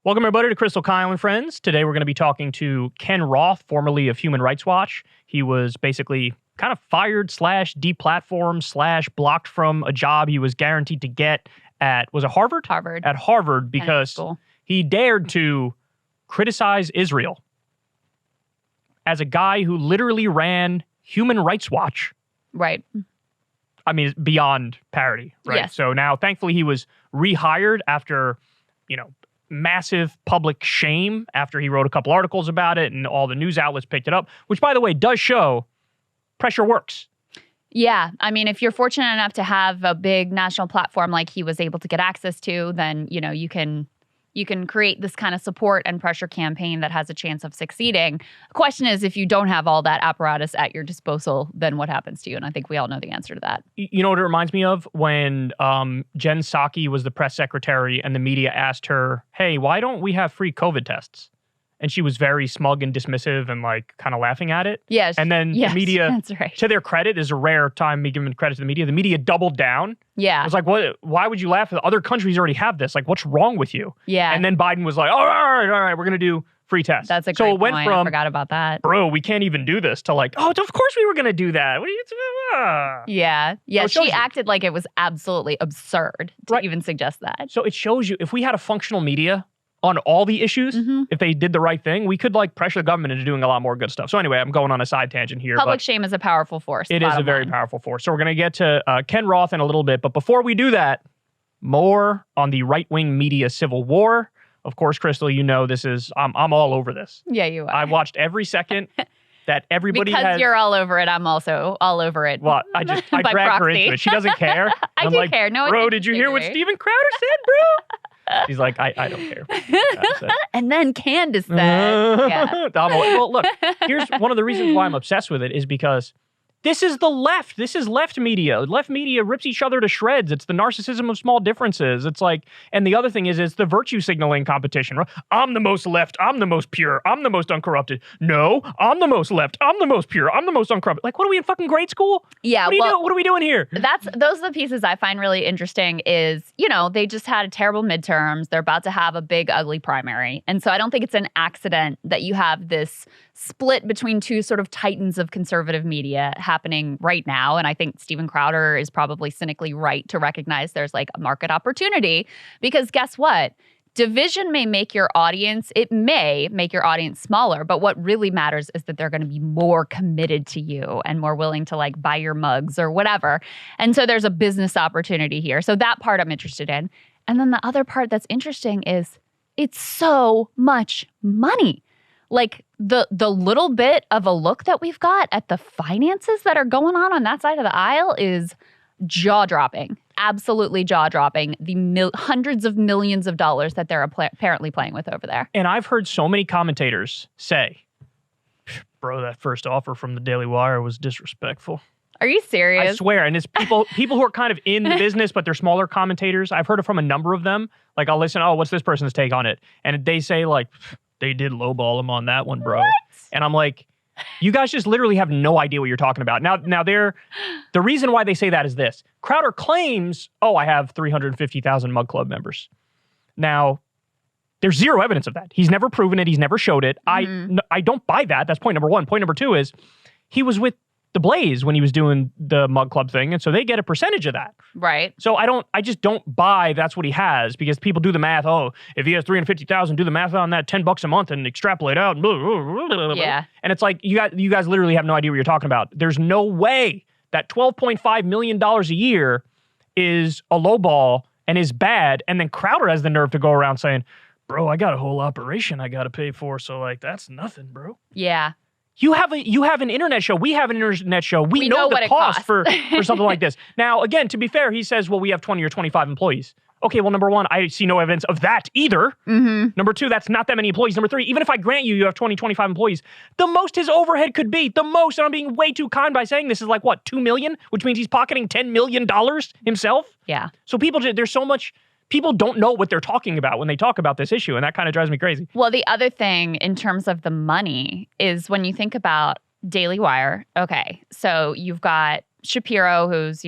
Welcome, everybody, to Krystal, Kyle, and Friends. Today, we're going to be talking to Ken Roth, formerly of Human Rights Watch. He was basically kind of fired / deplatformed / blocked from a job he was guaranteed to get at, was it Harvard? Harvard. At Harvard, because he dared to criticize Israel as a guy who literally ran Human Rights Watch. Right. I mean, beyond parody, right? Yes. So now, thankfully, he was rehired after, massive public shame after he wrote a couple articles about it and all the news outlets picked it up, which, by the way, does show pressure works. Yeah. I mean, if you're fortunate enough to have a big national platform like he was able to get access to, then, you can create this kind of support and pressure campaign that has a chance of succeeding. The question is, if you don't have all that apparatus at your disposal, then what happens to you? And I think we all know the answer to that. You know what it reminds me of? When Jen Psaki was the press secretary and the media asked her, hey, why don't we have free COVID tests? And she was very smug and dismissive and kind of laughing at it. Yes. And then the media, that's right. To their credit, is a rare time me giving credit to the media doubled down. Yeah. It was like, what? Why would you laugh? Other countries already have this. What's wrong with you? Yeah. And then Biden was like, all right, we're going to do free tests. That's a great point. I forgot about that. Bro, we can't even do this, to of course we were going to do that. What are you Yeah. Yeah, she acted like it was absolutely absurd to even suggest that. So it shows you, if we had a functional media on all the issues, if they did the right thing, we could pressure the government into doing a lot more good stuff. So anyway, I'm going on a side tangent here. Public shame is a powerful force. It is a very powerful force. So we're going to get to Ken Roth in a little bit. But before we do that, more on the right-wing media civil war. Of course, Krystal, this is, I'm all over this. Yeah, you are. I watched every second that everybody because you're all over it, I'm also all over it. Well, I drag her into it. She doesn't care. I do care. No, bro, did you hear what Steven Crowder said, bro? He's like, I don't care. And then Candace said, yeah. Well, look, here's one of the reasons why I'm obsessed with it is because this is the left. This is left media. Left media rips each other to shreds. It's the narcissism of small differences. It's and the other thing is, it's the virtue signaling competition. Right? I'm the most left. I'm the most pure. I'm the most uncorrupted. No, I'm the most left. I'm the most pure. I'm the most uncorrupted. What are we in fucking grade school? Yeah. What are we doing here? Those are the pieces I find really interesting is, they just had a terrible midterms. They're about to have a big, ugly primary. And so I don't think it's an accident that you have this split between two sort of titans of conservative media happening right now. And I think Steven Crowder is probably cynically right to recognize there's a market opportunity, because guess what? Division may make your audience, it may make your audience smaller, but what really matters is that they're going to be more committed to you and more willing to buy your mugs or whatever. And so there's a business opportunity here. So that part I'm interested in. And then the other part that's interesting is it's so much money. The little bit of a look that we've got at the finances that are going on that side of the aisle is jaw-dropping. Absolutely jaw-dropping. The hundreds of millions of dollars that they're apparently playing with over there. And I've heard so many commentators say, bro, that first offer from the Daily Wire was disrespectful. Are you serious? I swear. And it's people who are kind of in the business, but they're smaller commentators. I've heard it from a number of them. I'll listen, what's this person's take on it? And they say, they did lowball him on that one, bro. What? And I'm like, you guys just literally have no idea what you're talking about. Now the reason why they say that is this. Crowder claims, I have 350,000 Mug Club members. Now, there's zero evidence of that. He's never proven it. He's never showed it. I don't buy that. That's point number one. Point number two is he was with the Blaze when he was doing the Mug Club thing, and so they get a percentage of that. Right. So I just don't buy that's what he has, because people do the math. If he has 350,000, do the math on that, $10 a month and extrapolate out. Yeah. And it's you guys literally have no idea what you're talking about. There's no way that $12.5 million a year is a lowball and is bad, and then Crowder has the nerve to go around saying, bro, I got a whole operation I got to pay for, so that's nothing, bro. Yeah. You have an internet show. We have an internet show. We know the cost for something like this. Now, again, to be fair, he says, well, we have 20 or 25 employees. Okay, well, number one, I see no evidence of that either. Number two, that's not that many employees. Number three, even if I grant you have 20, 25 employees, the most his overhead could be, and I'm being way too kind by saying this, is $2 million, which means he's pocketing $10 million himself. Yeah. So there's so much. People don't know what they're talking about when they talk about this issue, and that kind of drives me crazy. Well, the other thing in terms of the money is when you think about Daily Wire, okay, so you've got Shapiro, who's,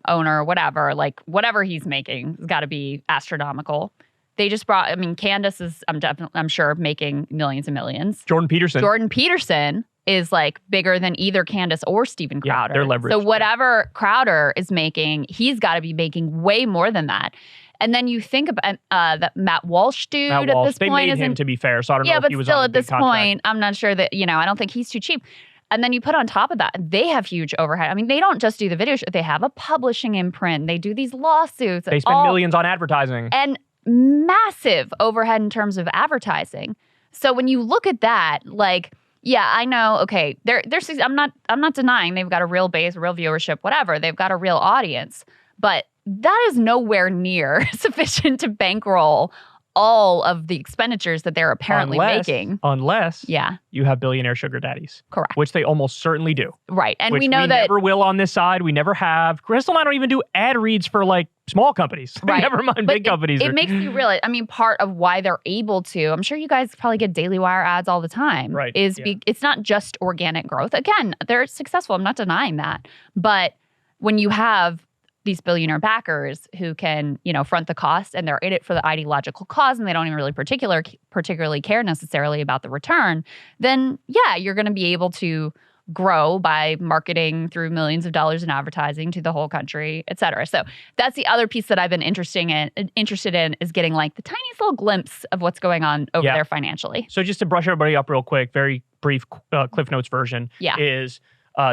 owner, whatever he's making has got to be astronomical. They just brought, I mean, Candace is, I'm sure, making millions and millions. Jordan Peterson is like bigger than either Candace or Steven Crowder. They're leveraged. So whatever Crowder is making, he's got to be making way more than that. And then you think about that Matt Walsh dude at this they point. They made him, to be fair, so I don't know if he was still on a at big this contract. point, I'm not sure that, I don't think he's too cheap. And then you put on top of that, they have huge overhead. I mean, they don't just do the video show. They have a publishing imprint. They do these lawsuits. They spend millions on advertising. And massive overhead in terms of advertising. So when you look at that, like, yeah, I know, okay, I'm not denying they've got a real base, real viewership, whatever. They've got a real audience. But that is nowhere near sufficient to bankroll all of the expenditures that they're apparently making. Unless you have billionaire sugar daddies. Correct. Which they almost certainly do. Right. And we know that never will on this side. We never have. Krystal and I don't even do ad reads for like small companies. Right. Never mind big companies. It makes you realize, I mean, part of why they're able to, I'm sure you guys probably get Daily Wire ads all the time. Right. It's not just organic growth. Again, they're successful. I'm not denying that. But when you have these billionaire backers who can, front the cost and they're in it for the ideological cause and they don't even really particularly care necessarily about the return, then you're going to be able to grow by marketing through millions of dollars in advertising to the whole country, et cetera. So that's the other piece that I've been interested in is getting like the tiniest little glimpse of what's going on over there financially. So just to brush everybody up real quick, very brief Cliff Notes version is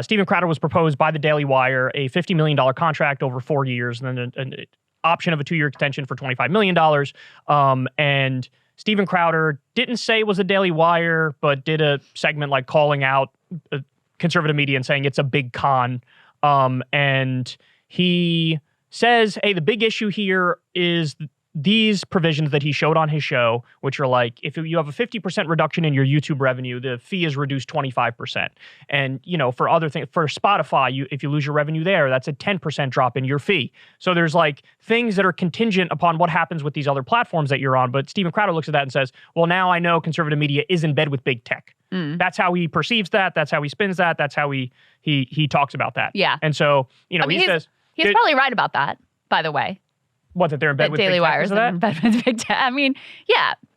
Steven Crowder was proposed by the Daily Wire a $50 million contract over 4 years and then an option of a 2-year extension for $25 million. And Steven Crowder didn't say it was the Daily Wire, but did a segment like calling out conservative media and saying it's a big con. And he says, hey, the big issue here is these provisions that he showed on his show, which are like, if you have a 50% reduction in your YouTube revenue, the fee is reduced 25%. And, for other things, for Spotify, if you lose your revenue there, that's a 10% drop in your fee. So there's like things that are contingent upon what happens with these other platforms that you're on. But Steven Crowder looks at that and says, well, now I know conservative media is in bed with big tech. That's how he perceives that. That's how he spins that. That's how he talks about that. Yeah. And so, he says... He's probably right about that, by the way. What, that they're in bed with Daily big Wire is in bed with big tech. I mean,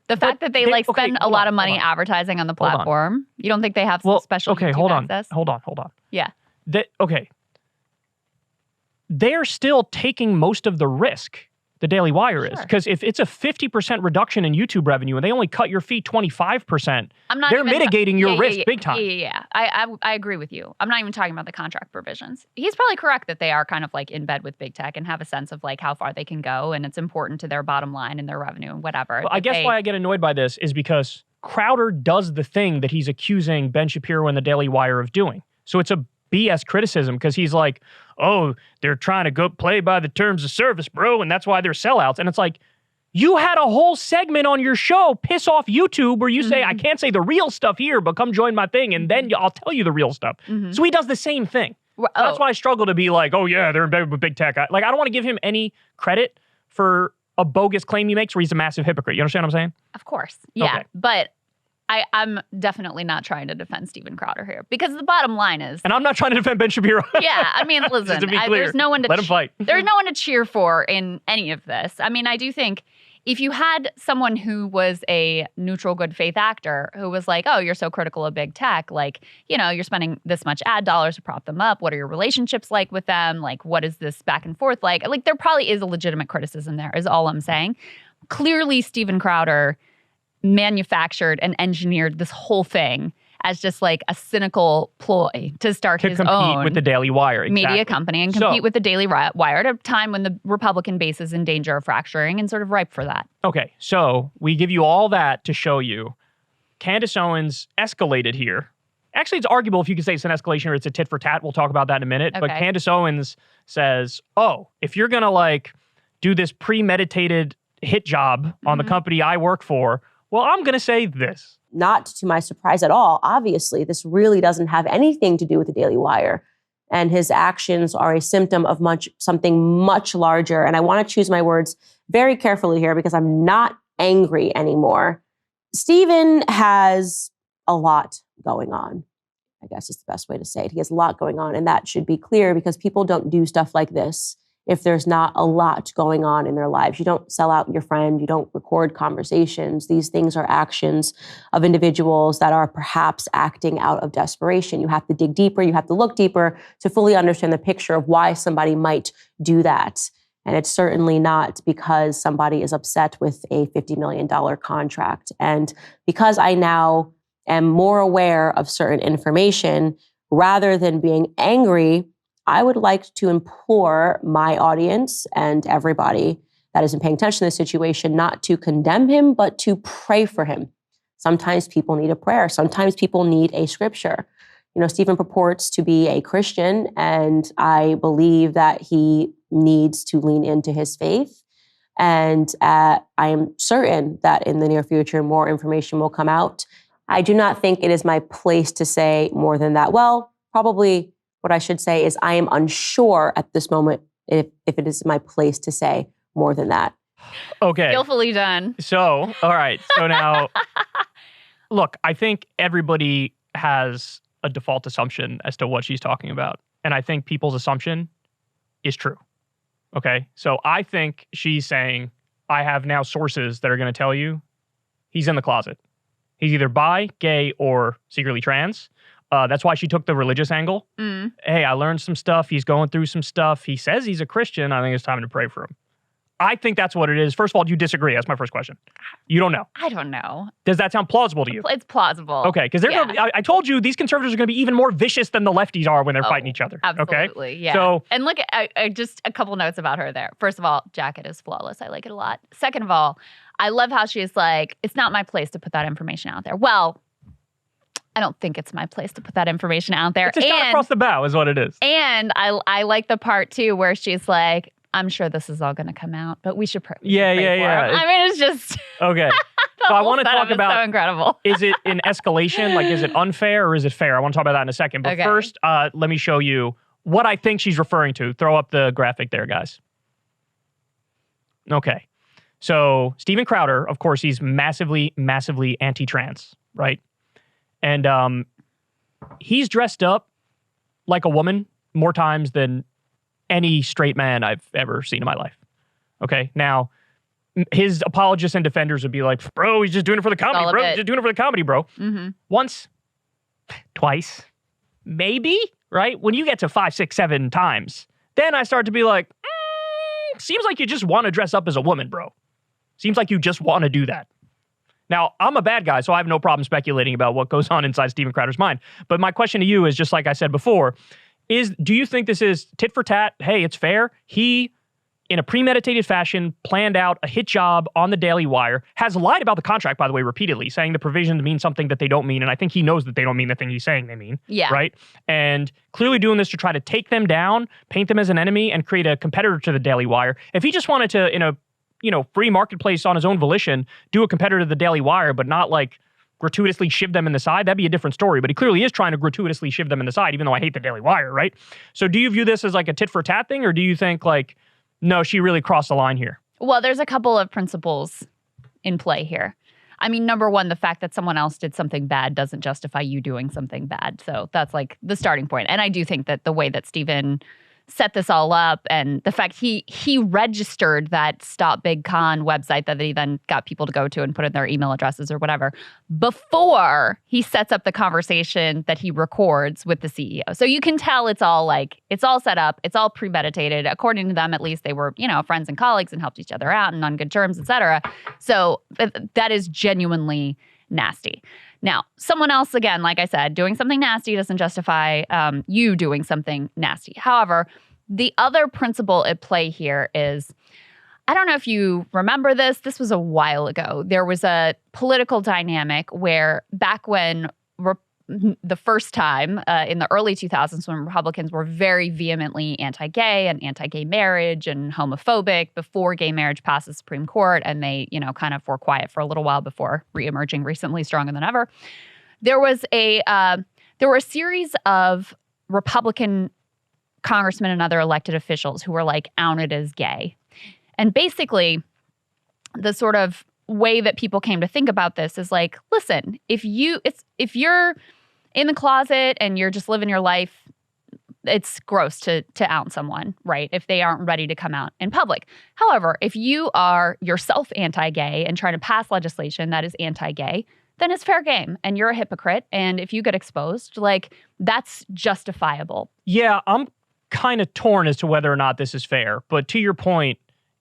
the fact that they spend a lot of money advertising on the platform. You don't think they have some special YouTube access? Hold on. Yeah. They're still taking most of the risk, the Daily Wire is. Because if it's a 50% reduction in YouTube revenue and they only cut your fee 25%, they're mitigating your risk big time. Yeah. I agree with you. I'm not even talking about the contract provisions. He's probably correct that they are kind of like in bed with big tech and have a sense of like how far they can go and it's important to their bottom line and their revenue and whatever. Well, I guess why I get annoyed by this is because Crowder does the thing that he's accusing Ben Shapiro and the Daily Wire of doing. So it's a BS criticism because he's like, oh, they're trying to go play by the terms of service, bro, and that's why they're sellouts. And it's like, you had a whole segment on your show, Piss Off YouTube, where you say, I can't say the real stuff here, but come join my thing, and then I'll tell you the real stuff. So he does the same thing. So that's why I struggle to be like, oh yeah, they're in bed with big tech. I don't want to give him any credit for a bogus claim he makes where he's a massive hypocrite. You understand what I'm saying? Of course. Yeah. Okay. But I'm definitely not trying to defend Steven Crowder here because the bottom line is... And I'm not trying to defend Ben Shapiro. Yeah, I mean, listen, to be clear, there's no one to... Let him fight. There's no one to cheer for in any of this. I mean, I do think if you had someone who was a neutral good faith actor who was like, oh, you're so critical of big tech, like, you're spending this much ad dollars to prop them up. What are your relationships like with them? Like, what is this back and forth like? Like, there probably is a legitimate criticism there is all I'm saying. Clearly, Steven Crowder manufactured and engineered this whole thing as just like a cynical ploy to start his own compete with the Daily Wire media company and compete with the Daily Wire at a time when the Republican base is in danger of fracturing and sort of ripe for that. Okay, so we give you all that to show you Candace Owens escalated here. Actually, it's arguable if you could say it's an escalation or it's a tit for tat. We'll talk about that in a minute. Okay. But Candace Owens says, oh, if you're going to like do this premeditated hit job on the company I work for, well, I'm going to say this. Not to my surprise at all. Obviously, this really doesn't have anything to do with the Daily Wire. And his actions are a symptom of something much larger. And I want to choose my words very carefully here because I'm not angry anymore. Steven has a lot going on. I guess is the best way to say it. He has a lot going on. And that should be clear because people don't do stuff like this if there's not a lot going on in their lives. You don't sell out your friend. You don't record conversations. These things are actions of individuals that are perhaps acting out of desperation. You have to dig deeper. You have to look deeper to fully understand the picture of why somebody might do that. And it's certainly not because somebody is upset with a $50 million contract. And because I now am more aware of certain information, rather than being angry, I would like to implore my audience and everybody that isn't paying attention to the situation not to condemn him, but to pray for him. Sometimes people need a prayer. Sometimes people need a scripture. You know, Stephen purports to be a Christian, and I believe that he needs to lean into his faith. And I am certain that in the near future, more information will come out. I do not think it is my place to say more than that. Well, probably what I should say is I am unsure at this moment if it is my place to say more than that. Okay. Skillfully done. So, all right. So now, look, I think everybody has a default assumption as to what she's talking about. And I think people's assumption is true. Okay. So I think she's saying, I have now sources that are going to tell you he's in the closet. He's either bi, gay, or secretly trans. That's why she took the religious angle. Hey, I learned some stuff. He's going through some stuff. He says he's a Christian. I think it's time to pray for him. I think that's what it is. First of all, do you disagree? That's my first question. You don't know. I don't know. Does that sound plausible to you? It's plausible. Okay, because I told you these conservatives are going to be even more vicious than the lefties are when they're fighting each other. Absolutely, okay? Yeah. So, and look, I just a couple notes about her there. First of all, jacket is flawless. I like it a lot. Second of all, I love how she's like, it's not my place to put that information out there. Well, I don't think it's my place to put that information out there. It's a shot across the bow is what it is. And I like the part, too, where she's like, I'm sure this is all going to come out, but we should pray. Yeah. I mean, it's just... Okay. So I want to talk about... so incredible. Is it an escalation? Like, is it unfair or is it fair? I want to talk about that in a second. But first, let me show you what I think she's referring to. Throw up the graphic there, guys. Okay. So Steven Crowder, of course, he's massively, massively anti-trans, right? And he's dressed up like a woman more times than any straight man I've ever seen in my life. Okay? Now, his apologists and defenders would be like, bro, he's just doing it for the comedy, bro. He's just doing it for the comedy, bro. Mm-hmm. Once, twice, maybe, right? When you get to 5, 6, 7 times, then I start to be like, seems like you just want to dress up as a woman, bro. Seems like you just want to do that. Now, I'm a bad guy, so I have no problem speculating about what goes on inside Steven Crowder's mind. But my question to you is, just like I said before, do you think this is tit for tat? Hey, it's fair. He, in a premeditated fashion, planned out a hit job on the Daily Wire, has lied about the contract, by the way, repeatedly, saying the provisions mean something that they don't mean. And I think he knows that they don't mean the thing he's saying they mean. Yeah. Right? And clearly doing this to try to take them down, paint them as an enemy, and create a competitor to the Daily Wire. If he just wanted to, in a free marketplace on his own volition, do a competitor to the Daily Wire, but not like gratuitously shiv them in the side, that'd be a different story. But he clearly is trying to gratuitously shiv them in the side, even though I hate the Daily Wire, right? So do you view this as like a tit for tat thing, or do you think like, no, she really crossed the line here? Well, there's a couple of principles in play here. I mean, number one, the fact that someone else did something bad doesn't justify you doing something bad. So that's like the starting point. And I do think that the way that Stephen set this all up, and the fact he registered that Stop Big Con website that he then got people to go to and put in their email addresses or whatever before he sets up the conversation that he records with the CEO. So you can tell it's all set up, it's all premeditated. According to them, at least, they were, friends and colleagues and helped each other out and on good terms, etc. So that is genuinely nasty. Now, someone else, again, like I said, doing something nasty doesn't justify you doing something nasty. However, the other principle at play here is, I don't know if you remember this. This was a while ago. There was a political dynamic where back when the first time in the early 2000s, when Republicans were very vehemently anti-gay and anti-gay marriage and homophobic before gay marriage passed the Supreme Court, and they, kind of were quiet for a little while before reemerging recently stronger than ever. There were a series of Republican congressmen and other elected officials who were like outed as gay. And basically, the sort of way that people came to think about this is like, listen, if you're in the closet and you're just living your life it's gross to out someone, right? If they aren't ready to come out in public. However, if you are yourself anti-gay and trying to pass legislation that is anti-gay, then it's fair game and you're a hypocrite. And if you get exposed, like, that's justifiable. Yeah, I'm kind of torn as to whether or not this is fair. But to your point,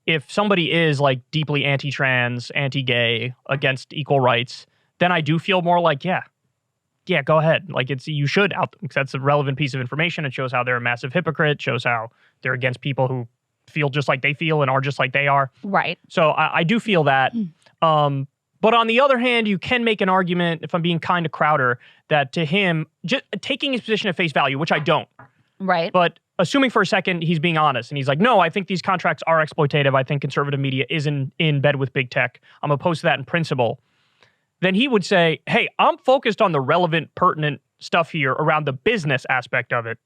if somebody is like deeply anti-trans, anti-gay, against equal rights, then I do feel more like, yeah, go ahead. Like, you should out them because that's a relevant piece of information. It shows how they're a massive hypocrite, shows how they're against people who feel just like they feel and are just like they are. Right. So I do feel that. But on the other hand, you can make an argument, if I'm being kind to Crowder, that to him, just taking his position at face value, which I don't. Right. But assuming for a second he's being honest and he's like, no, I think these contracts are exploitative. I think conservative media is in bed with big tech. I'm opposed to that in principle. Then he would say, hey, I'm focused on the relevant, pertinent stuff here around the business aspect of it.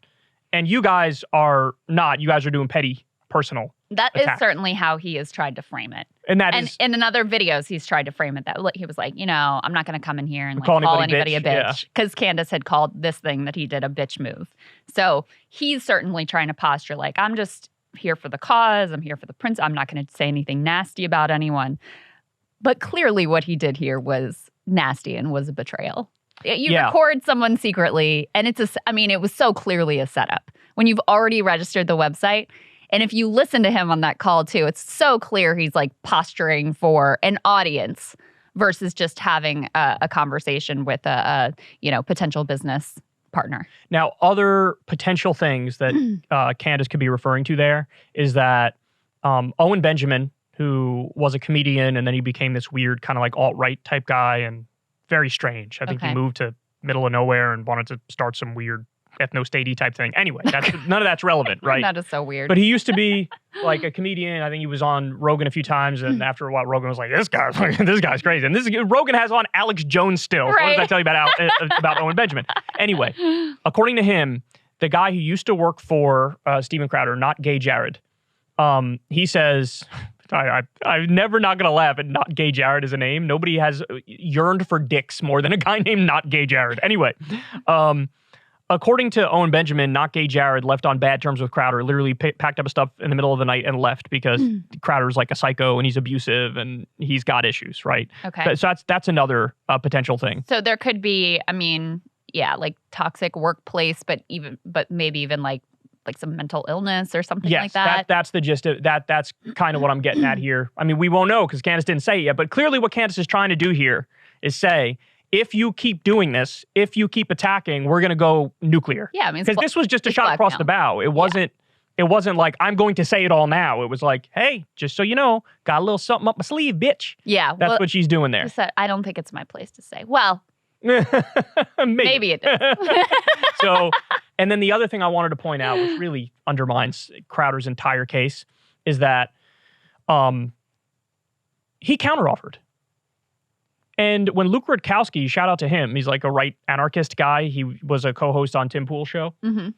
And you guys are not. You guys are doing petty personal That attacks. is certainly how he has tried to frame it. And in other videos, he's tried to frame it that he was like, you know, I'm not going to come in here and like, call call anybody anybody a bitch. Because Candace had called this thing that he did a bitch move. So he's certainly trying to posture like, I'm just here for the cause. I'm here for the prince. I'm not going to say anything nasty about anyone. But clearly what he did here was nasty and was a betrayal. You record someone secretly, and it was so clearly a setup. When you've already registered the website, and if you listen to him on that call too, it's so clear he's like posturing for an audience versus just having a conversation with a potential business partner. Now, other potential things that Candace could be referring to there is that Owen Benjamin, who was a comedian and then he became this weird kind of like alt-right type guy and very strange. I think he moved to middle of nowhere and wanted to start some weird ethno-statey type thing. Anyway, none of that's relevant, right? That is so weird. But he used to be like a comedian. I think he was on Rogan a few times, and after a while, Rogan was like, "This guy's crazy." And Rogan has on Alex Jones still. Right. What does that tell you about Owen Benjamin? Anyway, according to him, the guy who used to work for Steven Crowder, not Gay Jared, he says, I'm never not going to laugh at Not Gay Jared as a name. Nobody has yearned for dicks more than a guy named Not Gay Jared. Anyway, according to Owen Benjamin, Not Gay Jared left on bad terms with Crowder, literally packed up his stuff in the middle of the night and left because Crowder's like a psycho and he's abusive and he's got issues, right? Okay. So that's another potential thing. So there could be, like toxic workplace, but maybe even like some mental illness or something like that. That's the gist of that. That's kind of what I'm getting at here. I mean, we won't know because Candace didn't say it yet, but clearly what Candace is trying to do here is say, if you keep doing this, if you keep attacking, we're going to go nuclear. Yeah, I mean, because this was just a shot across the bow. It wasn't. It wasn't like I'm going to say it all now. It was like, hey, just so you know, got a little something up my sleeve, bitch. Yeah, that's what she's doing there. I don't think it's my place to say. Well, maybe it is. So, and then the other thing I wanted to point out, which really undermines Crowder's entire case, is that he counteroffered. And when Luke Rutkowski, shout out to him, he's like a right anarchist guy. He was a co-host on Tim Pool's show. Mm-hmm.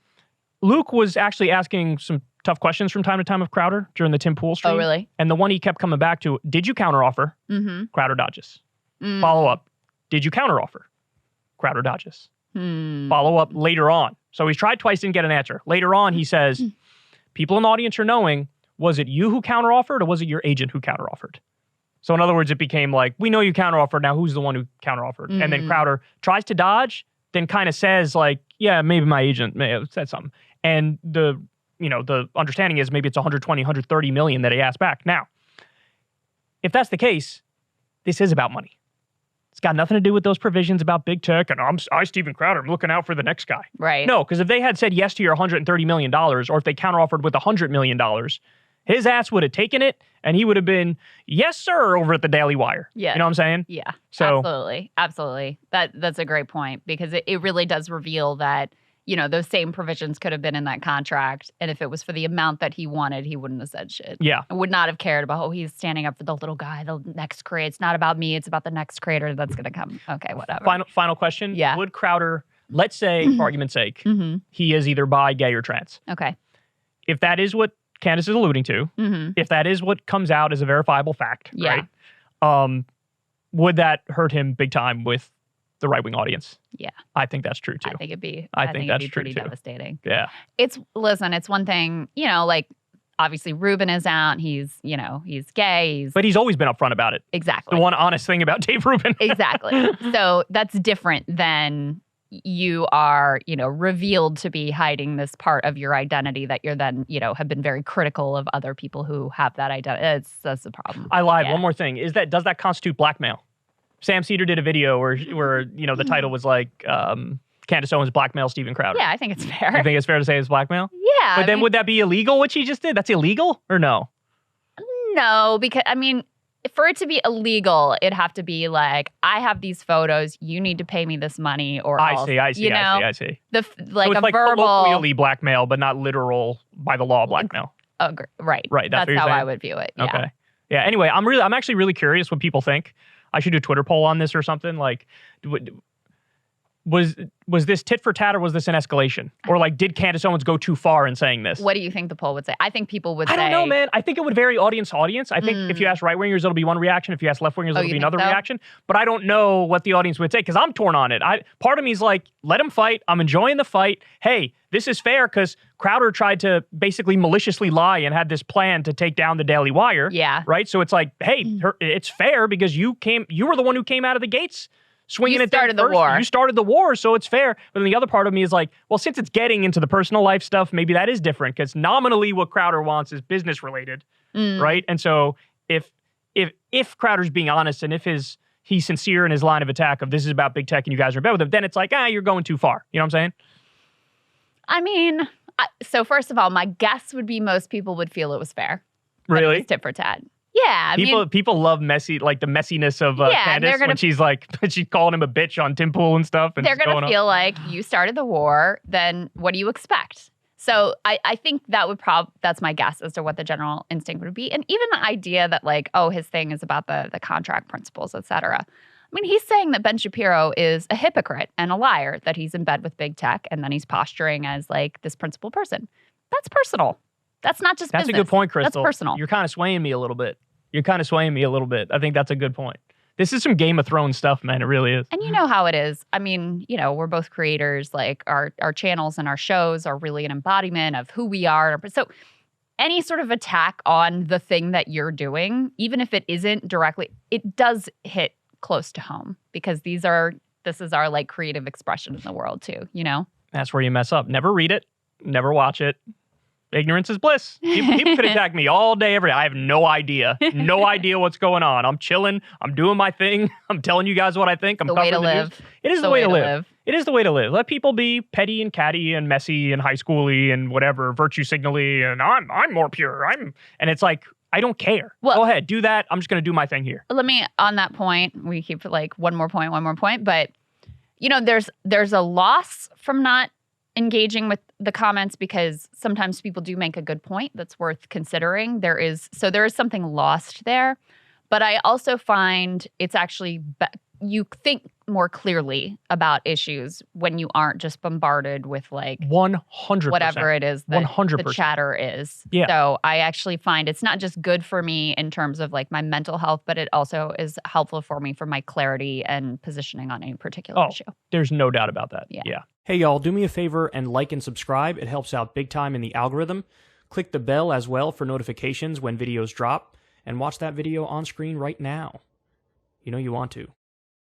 Luke was actually asking some tough questions from time to time of Crowder during the Tim Pool stream. Oh, really? And the one he kept coming back to, did you counteroffer? Mm-hmm. Crowder dodges. Follow up. Did you counteroffer? Crowder dodges. Follow up later on. So he's tried twice, didn't get an answer. Later on, he says, people in the audience are knowing, was it you who counteroffered or was it your agent who counteroffered? So in other words, it became like, we know you counteroffered, now who's the one who counteroffered? And then Crowder tries to dodge, then kind of says like, yeah, maybe my agent may have said something. And the understanding is maybe it's 120, 130 million that he asked back. Now, if that's the case, this is about money. It's got nothing to do with those provisions about big tech and I, Steven Crowder, I'm looking out for the next guy. Right. No, because if they had said yes to your $130 million or if they counteroffered with $100 million, his ass would have taken it and he would have been, yes, sir, over at the Daily Wire. Yeah. You know what I'm saying? Yeah, so, absolutely. That's a great point because it really does reveal that, those same provisions could have been in that contract. And if it was for the amount that he wanted, he wouldn't have said shit. Yeah. And would not have cared about, he's standing up for the little guy, the next creator. It's not about me. It's about the next creator that's going to come. Okay, whatever. Final question. Yeah. Would Crowder, let's say, for argument's sake, he is either bi, gay, or trans. Okay. If that is what Candace is alluding to, if that is what comes out as a verifiable fact, right? Would that hurt him big time with the right-wing audience. Yeah. I think that's true too. I think it'd be true pretty too. Devastating. Yeah. It's one thing, like obviously Ruben is out. He's gay. But he's always been upfront about it. Exactly. The one honest thing about Dave Rubin. Exactly. So that's different than you are, revealed to be hiding this part of your identity that you're then, have been very critical of other people who have that identity. That's the problem. I lied. Yeah. One more thing. Does that constitute blackmail? Sam Cedar did a video where the title was like, Candace Owens blackmail Steven Crowder. Yeah, I think it's fair. You think it's fair to say it's blackmail? Yeah. But then would that be illegal, what she just did? That's illegal or no? No, because, for it to be illegal, it'd have to be like, I have these photos, you need to pay me this money or else. I see. So it's like verbal, colloquially blackmail, but not literal by the law blackmail. Right. That's how I would view it. Yeah. Okay. Yeah. Anyway, I'm actually really curious what people think. I should do a Twitter poll on this or something. Like, was this tit for tat or was this an escalation? Or like, did Candace Owens go too far in saying this? What do you think the poll would say? I think people would say... I don't know, man. I think it would vary audience to audience. I think if you ask right-wingers, it'll be one reaction. If you ask left-wingers, it'll be another reaction. But I don't know what the audience would say because I'm torn on it. Part of me is like, let him fight. I'm enjoying the fight. Hey, this is fair because Crowder tried to basically maliciously lie and had this plan to take down the Daily Wire. Yeah. Right? So it's like, hey, it's fair because you were the one who came out of the gates swinging at them first. You started the war, so it's fair. But then the other part of me is like, well, since it's getting into the personal life stuff, maybe that is different because nominally what Crowder wants is business related, right? And so if Crowder's being honest and if he's sincere in his line of attack of this is about big tech and you guys are in bed with him, then it's like, you're going too far. You know what I'm saying? So first of all, my guess would be most people would feel it was fair. Really? Tit for tat. Yeah, people love messy, like the messiness of Candace when she's like, she's calling him a bitch on Tim Pool and stuff. And they're going to feel like you started the war, then what do you expect? So I think that would that's my guess as to what the general instinct would be. And even the idea that like, his thing is about the contract principles, et cetera. He's saying that Ben Shapiro is a hypocrite and a liar, that he's in bed with big tech and then he's posturing as like this principled person. That's personal. That's not just business. That's a good point, Krystal. That's personal. You're kind of swaying me a little bit. I think that's a good point. This is some Game of Thrones stuff, man. It really is. And you know how it is. We're both creators. Like our channels and our shows are really an embodiment of who we are. So any sort of attack on the thing that you're doing, even if it isn't directly, it does hit close to home because this is our like creative expression in the world too, That's where you mess up. Never read it. Never watch it. Ignorance is bliss. People could attack me all day, every day. I have no idea. No idea what's going on. I'm chilling. I'm doing my thing. I'm telling you guys what I think. I'm covering the news. It is the way to live. It is the way to live. Let people be petty and catty and messy and high schooly and whatever, virtue signally, and I'm more pure. And it's like, I don't care. Well, go ahead, do that. I'm just going to do my thing here. Let me, on that point, we keep like one more point. But, there's a loss from not engaging with the comments because sometimes people do make a good point that's worth considering. There is something lost there, but I also find it's actually you think more clearly about issues when you aren't just bombarded with like 100% whatever it is that 100%. The chatter is. Yeah. So I actually find it's not just good for me in terms of like my mental health, but it also is helpful for me for my clarity and positioning on any particular issue. There's no doubt about that. Yeah. Hey, y'all, do me a favor and like and subscribe. It helps out big time in the algorithm. Click the bell as well for notifications when videos drop, and watch that video on screen right now. You know you want to.